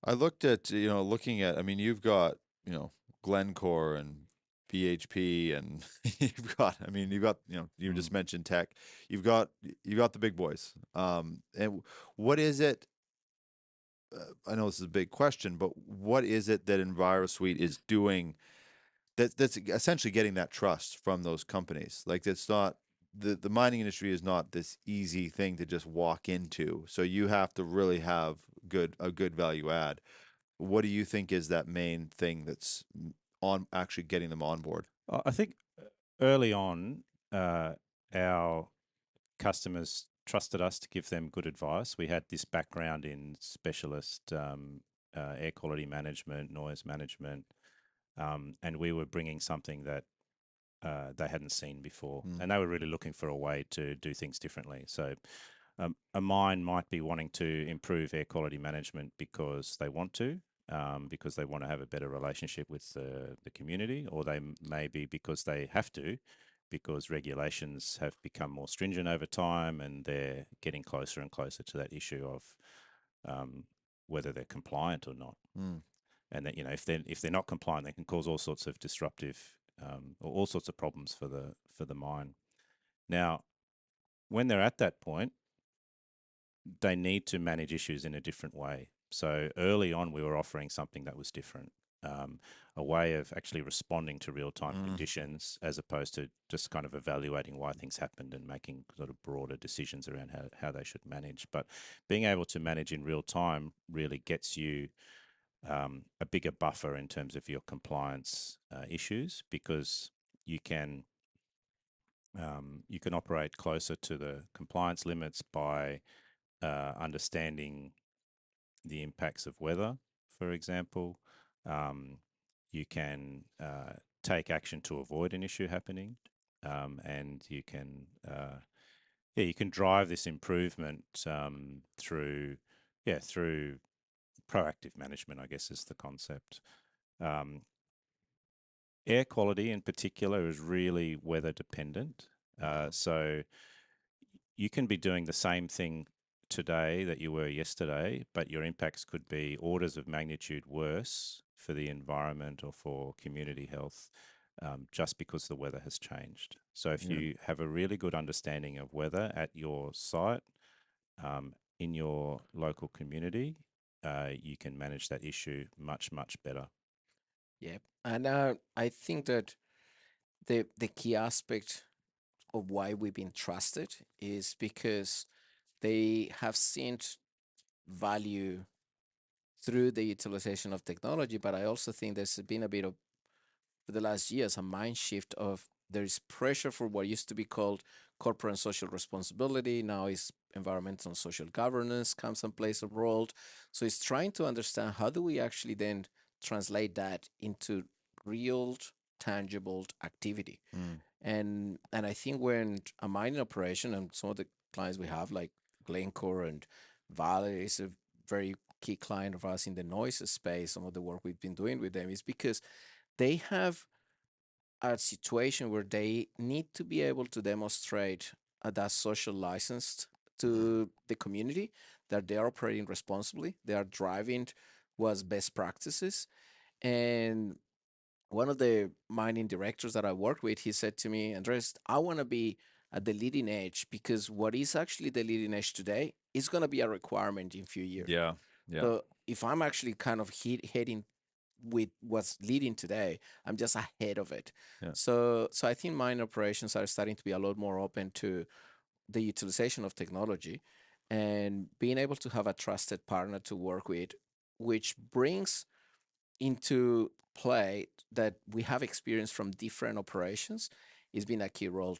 I looked at, looking at, I mean, you've got, Glencore and BHP and you just Mm. mentioned Teck. You've got the big boys. And what is it? I know this is a big question, but what is it that Envirosuite is doing that's essentially getting that trust from those companies? Like it's not the mining industry is not this easy thing to just walk into. So you have to really have a good value add. What do you think is that main thing that's on actually getting them on board? I think early on, our customers trusted us to give them good advice. We had this background in specialist air quality management, noise management, and we were bringing something that they hadn't seen before, Mm, and they were really looking for a way to do things differently. So, a mine might be wanting to improve air quality management because they want to. Because they want to have a better relationship with the community, or they may be because they have to, because regulations have become more stringent over time and they're getting closer and closer to that issue of um, whether they're compliant or not. mm, And that, if they're not compliant, they can cause all sorts of disruptive or all sorts of problems for the mine. Now, when they're at that point, they need to manage issues in a different way. So early on, we were offering something that was different, a way of actually responding to real time mm. conditions as opposed to just kind of evaluating why things happened and making sort of broader decisions around how they should manage. But being able to manage in real time really gets you a bigger buffer in terms of your compliance issues because you can you can operate closer to the compliance limits by understanding the impacts of weather, for example. Um, you can take action to avoid an issue happening, and you can drive this improvement through proactive management. I guess is the concept. Um, Air quality in particular is really weather dependent. So you can be doing the same thing today that you were yesterday, but your impacts could be orders of magnitude worse for the environment or for community health just because the weather has changed. So if Yeah. you have a really good understanding of weather at your site, in your local community, you can manage that issue much, much better. Yeah. And I think that the key aspect of why we've been trusted is because they have seen value through the utilization of technology. But I also think there's been a bit of, for the last years, a mind shift of there is pressure for what used to be called corporate and social responsibility. Now is environmental and social governance comes and plays a role. So it's trying to understand how do we actually then translate that into real tangible activity. Mm, And I think when a mining operation and some of the clients we have, like Glencore and Vale, is a very key client of us in the noise space. Some of the work we've been doing with them is because they have a situation where they need to be able to demonstrate that social license to the community that they are operating responsibly, they are driving what's best practices. And one of the mining directors that I worked with, he said to me, Andres, I want to be at the leading edge because what is actually the leading edge today is going to be a requirement in a few years. yeah. Yeah. So if I'm actually kind of heading with what's leading today, I'm just ahead of it. Yeah. So I think mine operations are starting to be a lot more open to the utilization of technology and being able to have a trusted partner to work with, which brings into play that we have experience from different operations, has been a key role